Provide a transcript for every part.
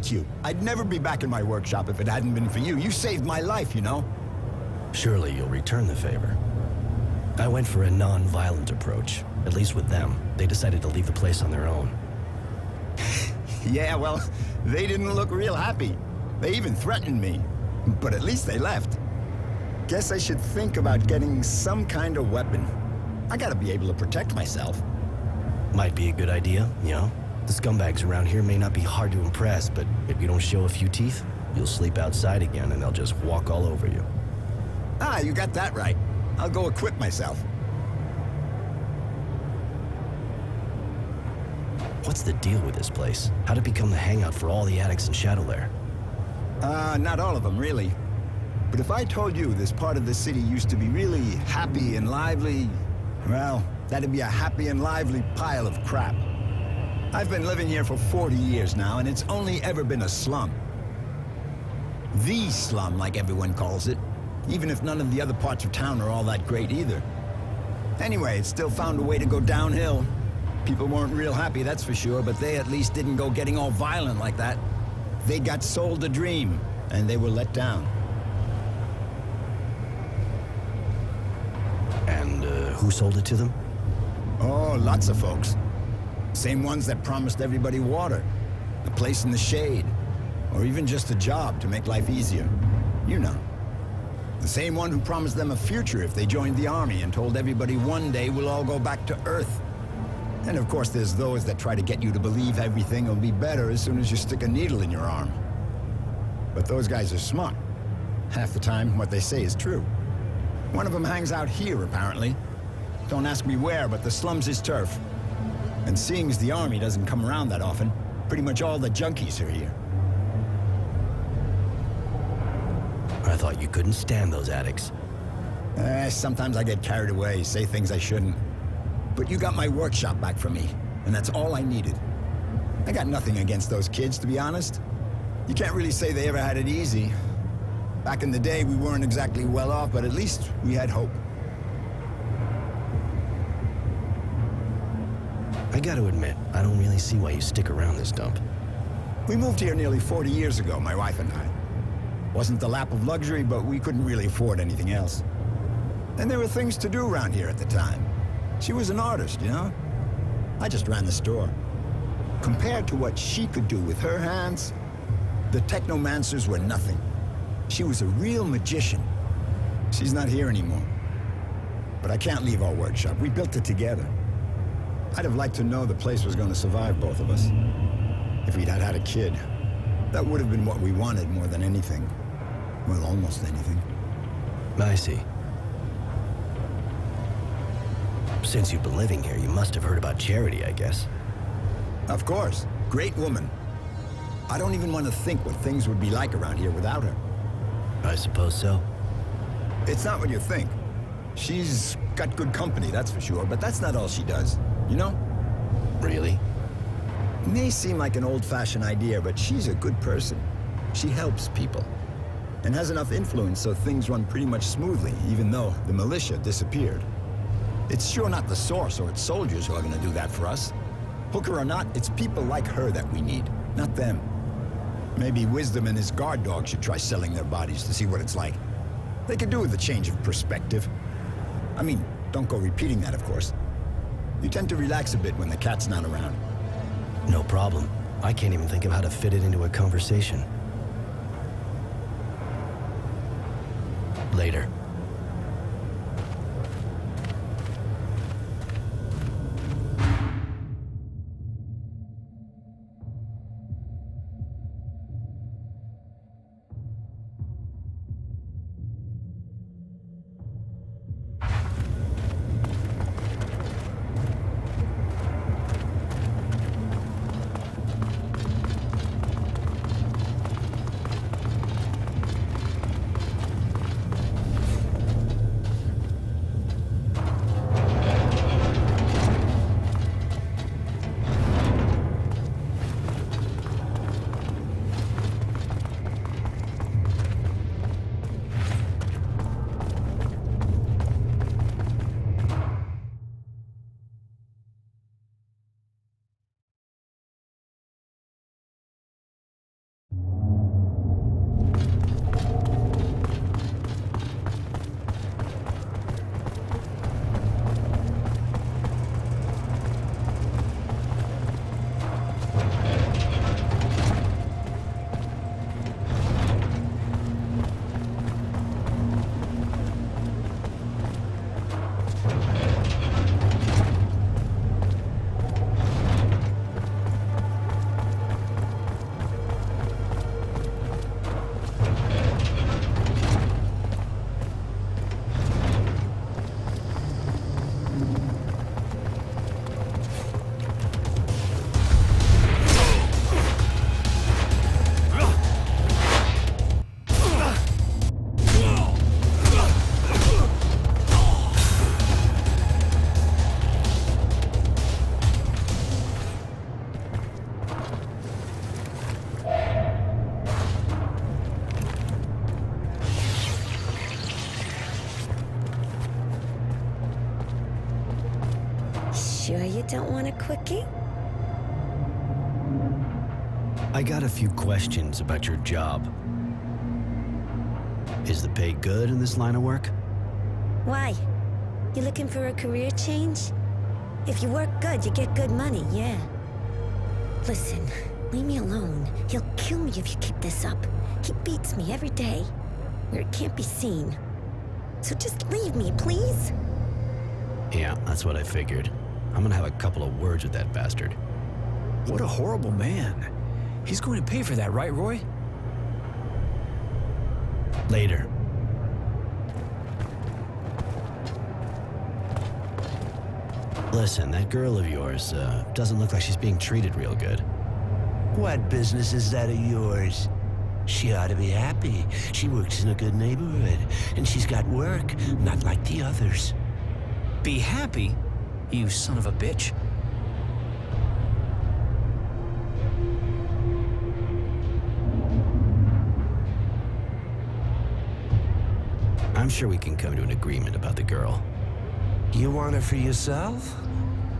thank you. I'd never be back in my workshop if it hadn't been for you. You saved my life, you know? Surely you'll return the favor. I went for a non-violent approach. At least with them. They decided to leave the place on their own. Yeah, well, they didn't look real happy. They even threatened me. But at least they left. Guess I should think about getting some kind of weapon. I gotta be able to protect myself. Might be a good idea, you know? The scumbags around here may not be hard to impress, but if you don't show a few teeth, you'll sleep outside again and they'll just walk all over you. Ah, you got that right. I'll go equip myself. What's the deal with this place? How'd it become the hangout for all the addicts in Shadowlair? Not all of them, really. But if I told you this part of the city used to be really happy and lively, well, that'd be a happy and lively pile of crap. I've been living here for 40 years now, and it's only ever been a slum. The slum, like everyone calls it, even if none of the other parts of town are all that great either. Anyway, it still found a way to go downhill. People weren't real happy, that's for sure, but they at least didn't go getting all violent like that. They got sold a dream, and they were let down. And who sold it to them? Oh, lots of folks. Same ones that promised everybody water, a place in the shade, or even just a job to make life easier. You know. The same one who promised them a future if they joined the army and told everybody one day we'll all go back to Earth. And of course there's those that try to get you to believe everything will be better as soon as you stick a needle in your arm. But those guys are smart. Half the time, what they say is true. One of them hangs out here, apparently. Don't ask me where, but the slum's his turf. And seeing as the army doesn't come around that often, pretty much all the junkies are here. I thought you couldn't stand those addicts. Sometimes I get carried away, say things I shouldn't. But you got my workshop back from me, and that's all I needed. I got nothing against those kids, to be honest. You can't really say they ever had it easy. Back in the day, we weren't exactly well off, but at least we had hope. I gotta admit, I don't really see why you stick around this dump. We moved here nearly 40 years ago, my wife and I. Wasn't the lap of luxury, but we couldn't really afford anything else. And there were things to do around here at the time. She was an artist, you know? I just ran the store. Compared to what she could do with her hands, the technomancers were nothing. She was a real magician. She's not here anymore. But I can't leave our workshop. We built it together. I'd have liked to know the place was going to survive both of us. If we'd had a kid, that would have been what we wanted more than anything. Well, almost anything. I see. Since you've been living here, you must have heard about Charity, I guess. Of course. Great woman. I don't even want to think what things would be like around here without her. I suppose so. It's not what you think. She's got good company, that's for sure, but that's not all she does. You know? Really? It may seem like an old-fashioned idea, but she's a good person. She helps people. And has enough influence so things run pretty much smoothly, even though the militia disappeared. It's sure not the Source or its soldiers who are gonna do that for us. Hooker or not, it's people like her that we need, not them. Maybe Wisdom and his guard dog should try selling their bodies to see what it's like. They could do with a change of perspective. I mean, don't go repeating that, of course. You tend to relax a bit when the cat's not around. No problem. I can't even think of how to fit it into a conversation. Later. don't want a quickie? I got a few questions about your job. Is the pay good in this line of work? Why? You looking for a career change? If you work good, you get good money, yeah. Listen, leave me alone. He'll kill me if you keep this up. He beats me every day, where it can't be seen. So just leave me, please? Yeah, that's what I figured. I'm gonna have a couple of words with that bastard. What a horrible man. He's going to pay for that, right, Roy? Later. Listen, that girl of yours, doesn't look like she's being treated real good. What business is that of yours? She ought to be happy. She works in a good neighborhood, and she's got work, not like the others. Be happy? You son of a bitch. I'm sure we can come to an agreement about the girl. You want her for yourself?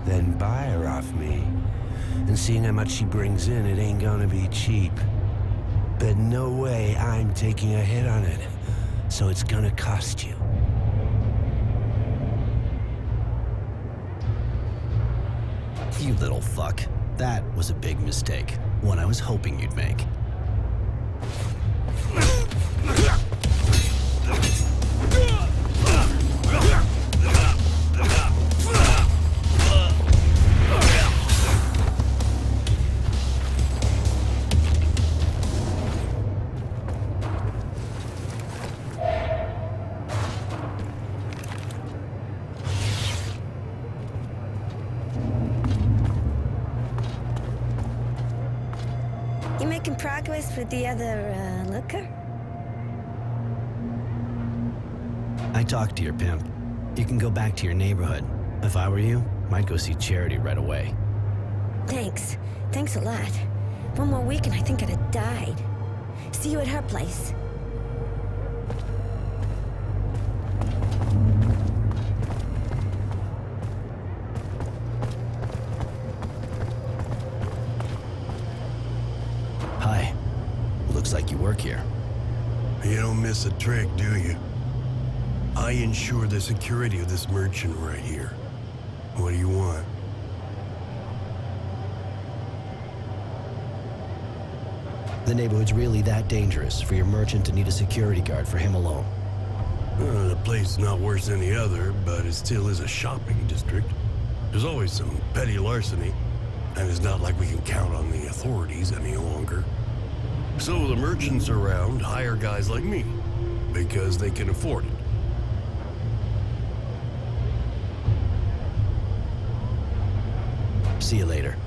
Then buy her off me. And seeing how much she brings in, it ain't gonna be cheap. But no way I'm taking a hit on it. So it's gonna cost you. You little fuck. That was a big mistake. One I was hoping you'd make. You making progress with the other, looker? I talked to your pimp. You can go back to your neighborhood. If I were you, I'd go see Charity right away. Thanks. Thanks a lot. One more week and I think I'd have died. See you at her place. Hi. Looks like you work here. You don't miss a trick, do you? I ensure the security of this merchant right here. What do you want? The neighborhood's really that dangerous for your merchant to need a security guard for him alone. The place is not worse than the other, but it still is a shopping district. There's always some petty larceny, and it's not like we can count on the authorities any longer. So the merchants around hire guys like me, because they can afford it. See you later.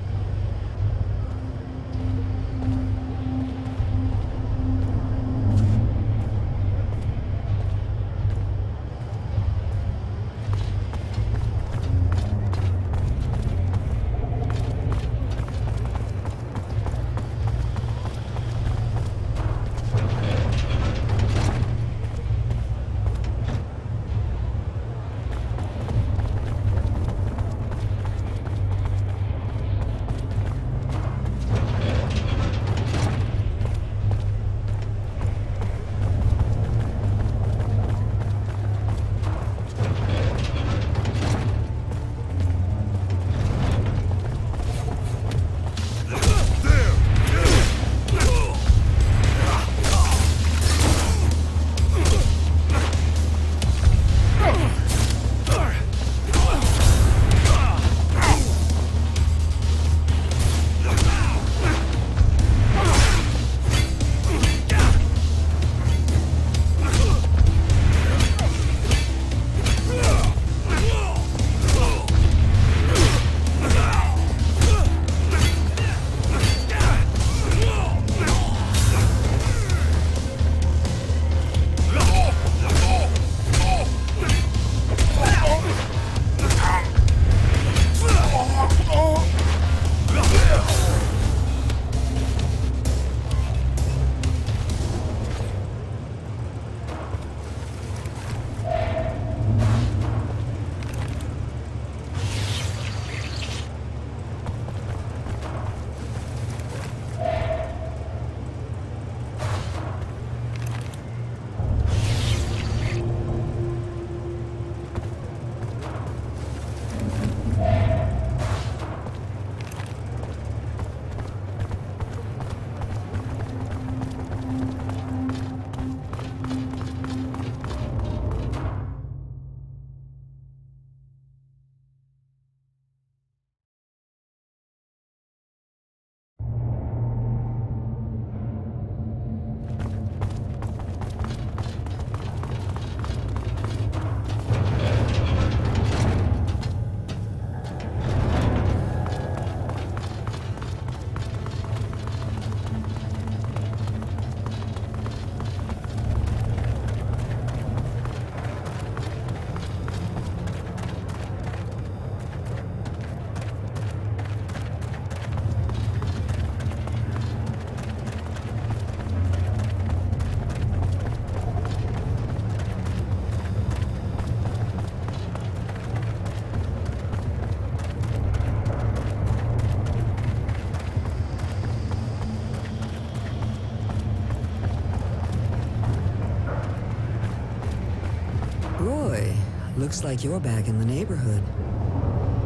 Looks like you're back in the neighborhood.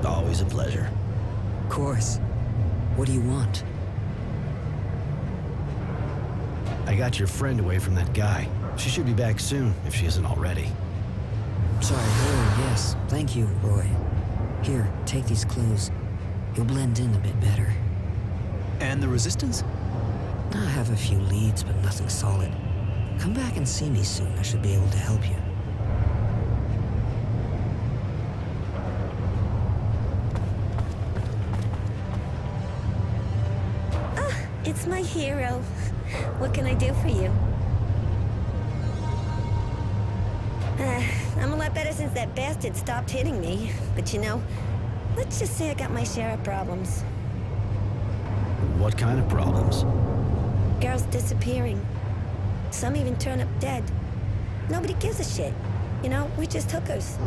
Always a pleasure. Of course. What do you want? I got your friend away from that guy. She should be back soon, if she isn't already. Sorry, yes. Thank you, Roy. Here, take these clothes. You'll blend in a bit better. And the resistance? I have a few leads, but nothing solid. Come back and see me soon. I should be able to help you. It's my hero. What can I do for you? I'm a lot better since that bastard stopped hitting me. But you know, let's just say I got my share of problems. What kind of problems? Girls disappearing. Some even turn up dead. Nobody gives a shit. You know, we're just hookers.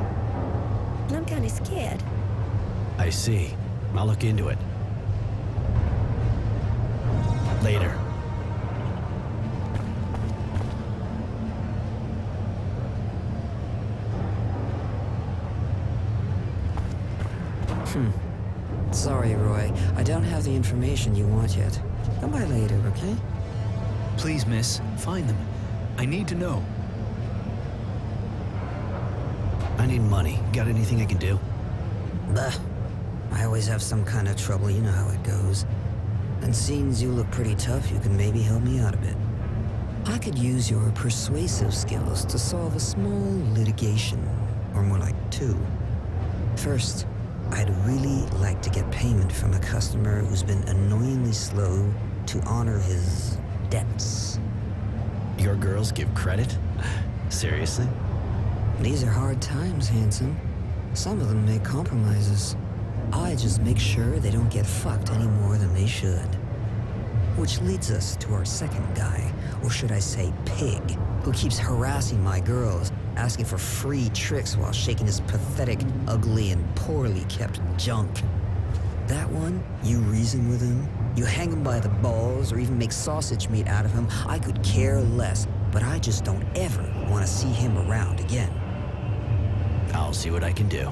And I'm kind of scared. I see. I'll look into it. Later. Sorry, Roy. I don't have the information you want yet. Come by later, okay? Please, miss, find them. I need to know. I need money. Got anything I can do? Bah. I always have some kind of trouble, you know how it goes. And since you look pretty tough, you can maybe help me out a bit. I could use your persuasive skills to solve a small litigation, or more like two. First, I'd really like to get payment from a customer who's been annoyingly slow to honor his debts. Your girls give credit? Seriously? These are hard times, handsome. Some of them make compromises. I just make sure they don't get fucked any more than they should. Which leads us to our second guy, or should I say pig, who keeps harassing my girls, asking for free tricks while shaking his pathetic, ugly, and poorly kept junk. That one, you reason with him, you hang him by the balls, or even make sausage meat out of him, I could care less, but I just don't ever want to see him around again. I'll see what I can do.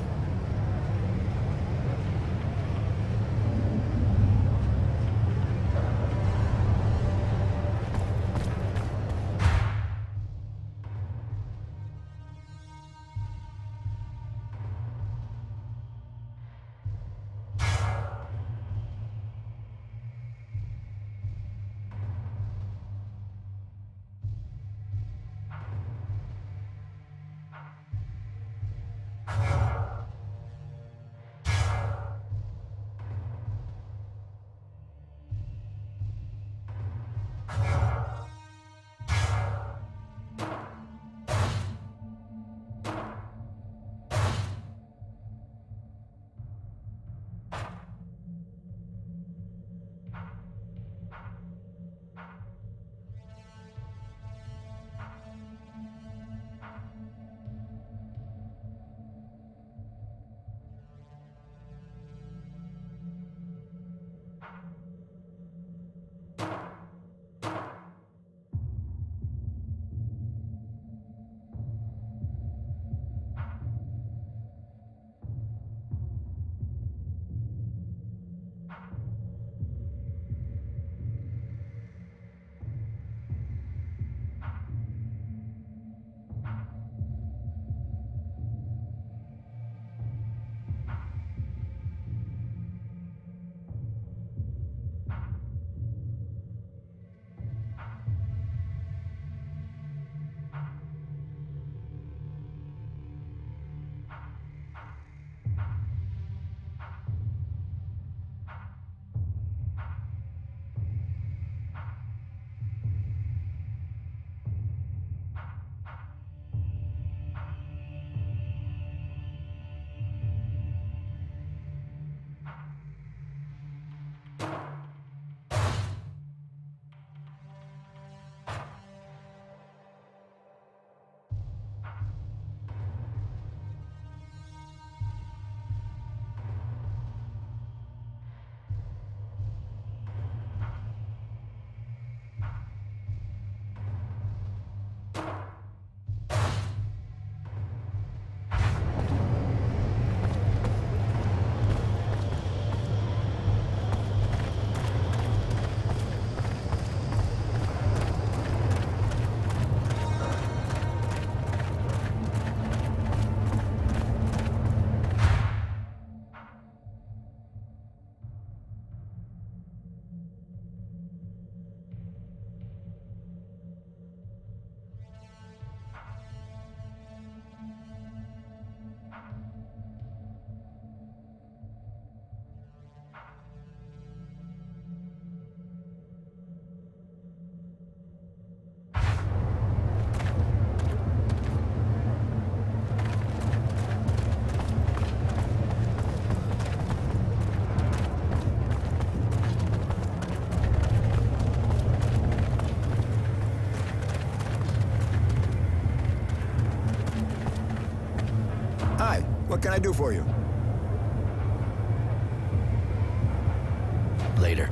What can I do for you? Later.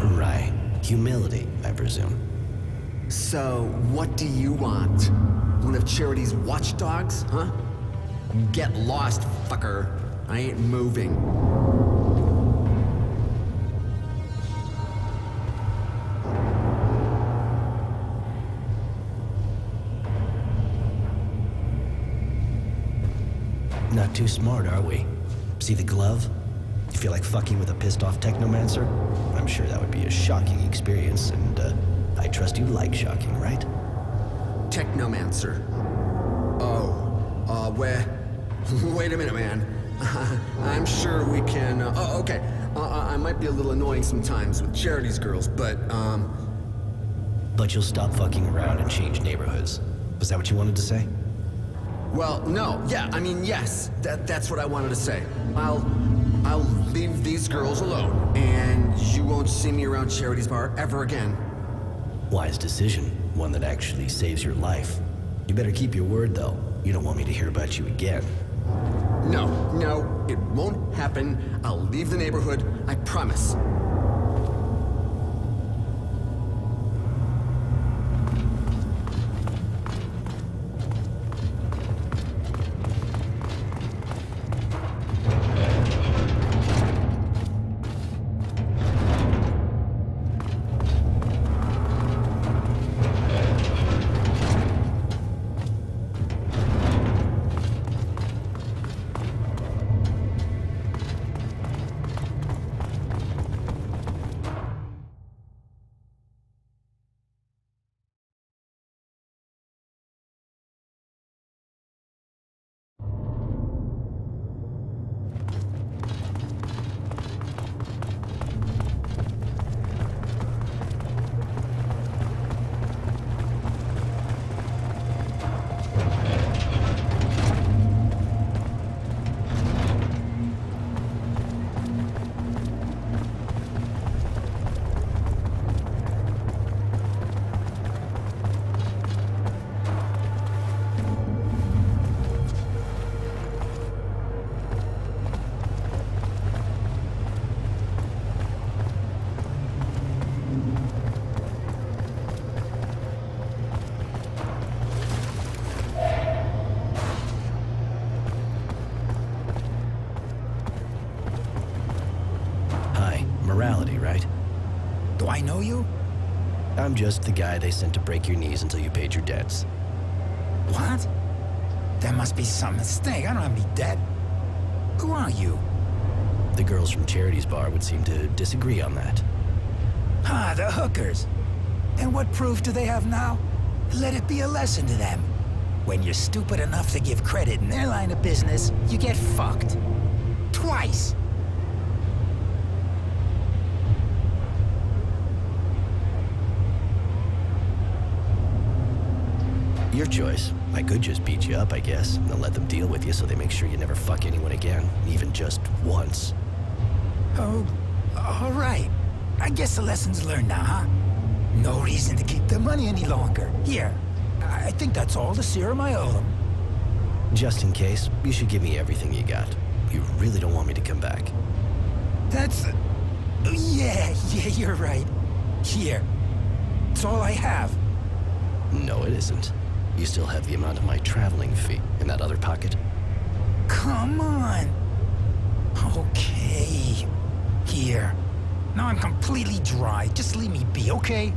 Right. Humility, I presume. So, what do you want? One of Charity's watchdogs, huh? Get lost, fucker. I ain't moving. Not too smart, are we? See the glove? You feel like fucking with a pissed-off technomancer? I'm sure that would be a shocking experience, and I trust you like shocking, right? Technomancer. Oh, wait a minute, man. I'm sure we can, okay. I might be a little annoying sometimes with Charity's girls, but, But you'll stop fucking around and change neighborhoods. Was that what you wanted to say? well, no, yeah, I mean, yes. That's what I wanted to say. I'll leave these girls alone, and you won't see me around Charity's bar ever again. Wise decision. One that actually saves your life. You better keep your word, though. You don't want me to hear about you again. No, it won't happen. I'll leave the neighborhood, I promise. Morality, right? Do I know you? I'm just the guy they sent to break your knees until you paid your debts. What? There must be some mistake. I don't have any debt. Who are you? The girls from Charity's bar would seem to disagree on that. Ah, the hookers. And what proof do they have now? Let it be a lesson to them. When you're stupid enough to give credit in their line of business, you get fucked. Twice. Your choice. I could just beat you up, I guess, and then let them deal with you so they make sure you never fuck anyone again, even just once. Oh, all right. I guess the lesson's learned now, huh? No reason to keep the money any longer. Here, I think that's all the serum I owe them. Just in case, you should give me everything you got. You really don't want me to come back. That's... Yeah, you're right. Here. It's all I have. No, it isn't. You still have the amount of my traveling fee in that other pocket. Come on. Okay. Here. Now I'm completely dry. Just leave me be, okay?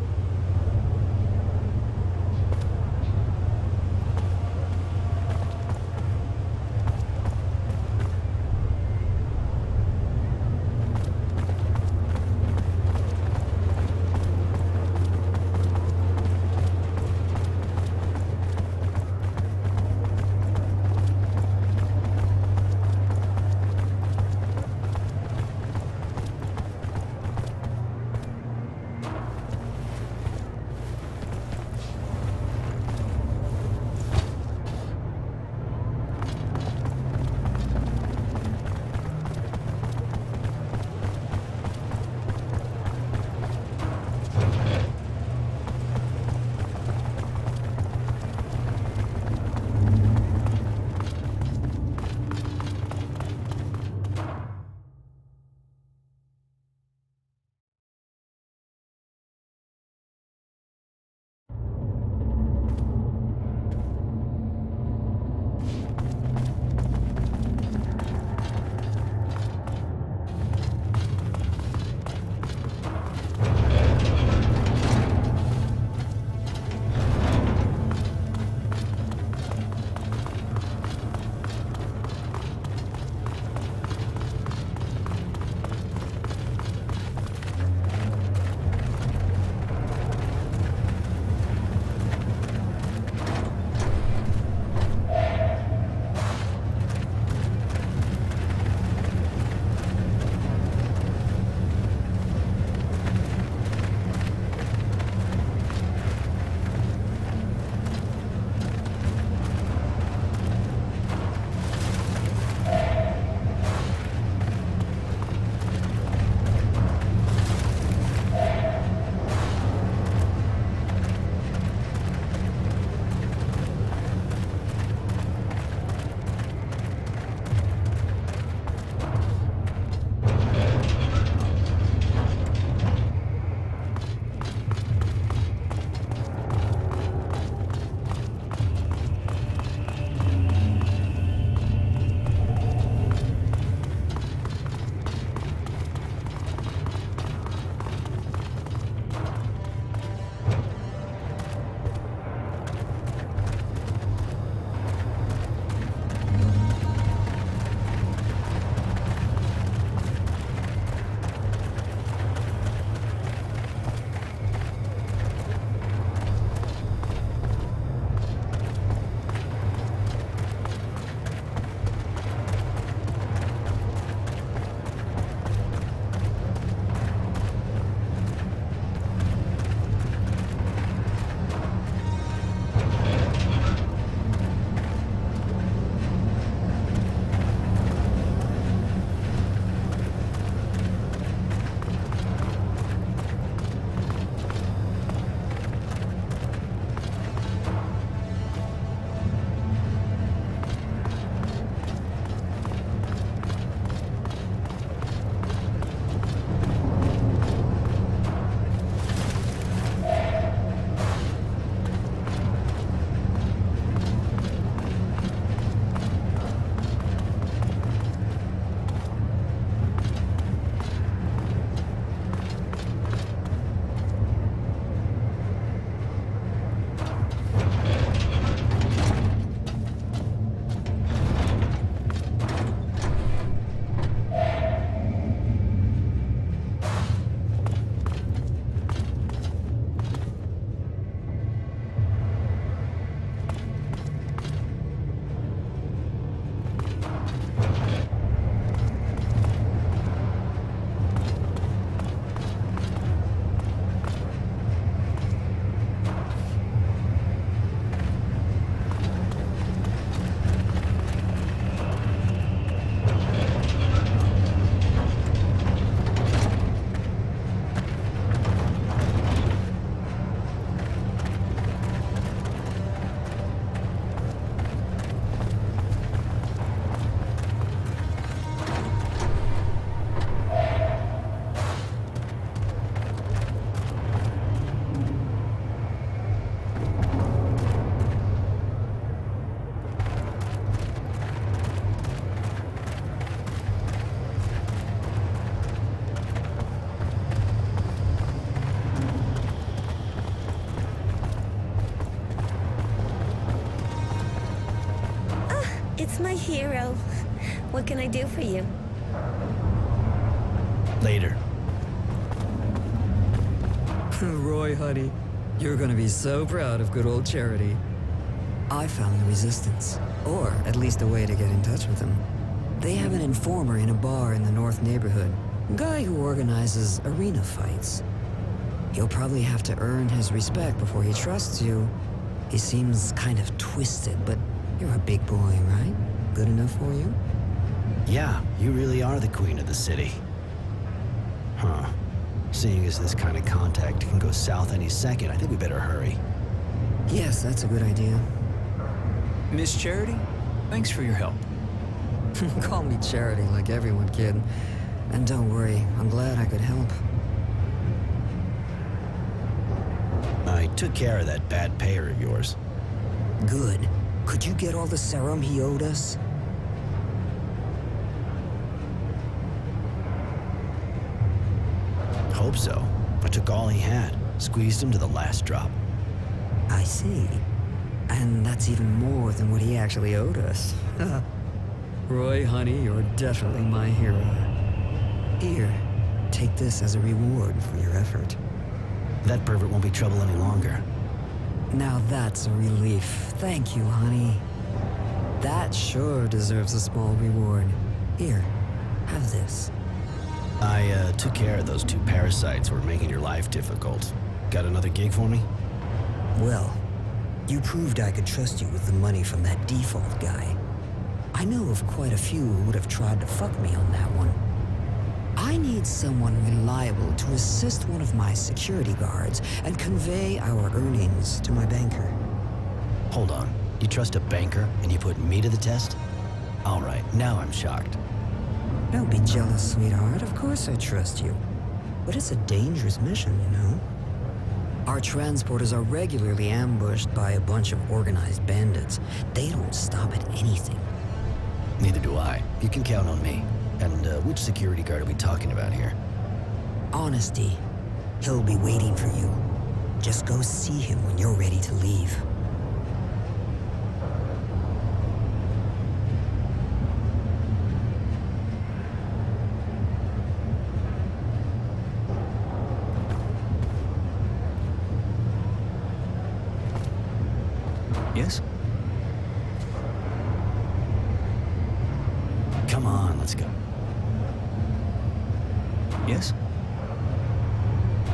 It's my hero. What can I do for you? Later. Roy, honey, you're gonna be so proud of good old Charity. I found the Resistance, or at least a way to get in touch with them. They have an informer in a bar in the North neighborhood, guy who organizes arena fights. You'll probably have to earn his respect before he trusts you. He seems kind of twisted, but you're a big boy, right? Good enough for you? Yeah, you really are the queen of the city. Huh. Seeing as this kind of contact can go south any second, I think we better hurry. Yes, that's a good idea. Miss Charity, thanks for your help. Call me Charity like everyone, kid. And don't worry, I'm glad I could help. I took care of that bad payer of yours. Good. Could you get all the serum he owed us? Hope so. I took all he had, squeezed him to the last drop. I see. And that's even more than what he actually owed us. Roy, honey, you're definitely my hero. Here, take this as a reward for your effort. That pervert won't be trouble any longer. Now that's a relief. Thank you, honey. That sure deserves a small reward. Here, have this. I took care of those 2 parasites who were making your life difficult. Got another gig for me? Well, you proved I could trust you with the money from that default guy. I know of quite a few who would have tried to fuck me on that one. I need someone reliable to assist one of my security guards and convey our earnings to my banker. Hold on. You trust a banker and you put me to the test? All right, now I'm shocked. Don't be jealous, sweetheart. Of course I trust you. But it's a dangerous mission, you know? Our transporters are regularly ambushed by a bunch of organized bandits. They don't stop at anything. Neither do I. You can count on me. And which security guard are we talking about here? Honesty. He'll be waiting for you. Just go see him when you're ready to leave. Yes? Come on, let's go. Yes?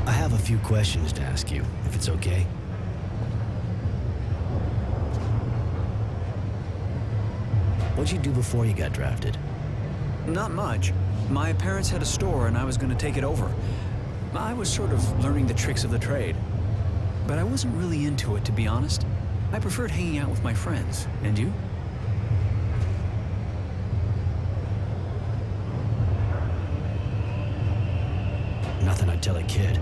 I have a few questions to ask you, if it's okay. What'd you do before you got drafted? Not much. My parents had a store and I was gonna take it over. I was sort of learning the tricks of the trade. But I wasn't really into it, to be honest. I preferred hanging out with my friends. And you? Nothing I'd tell a kid.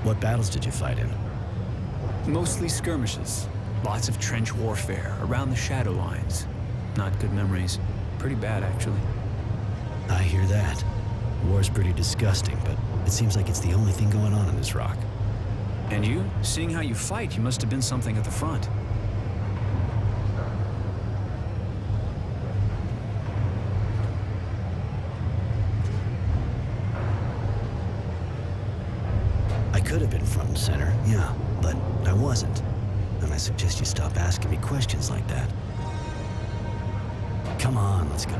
What battles did you fight in? Mostly skirmishes. Lots of trench warfare around the shadow lines. Not good memories. Pretty bad, actually. I hear that. War's pretty disgusting, but it seems like it's the only thing going on in this rock. And you? Seeing how you fight, you must have been something at the front. I could have been front and center, yeah, but I wasn't. And I suggest you stop asking me questions like that. Come on, let's go.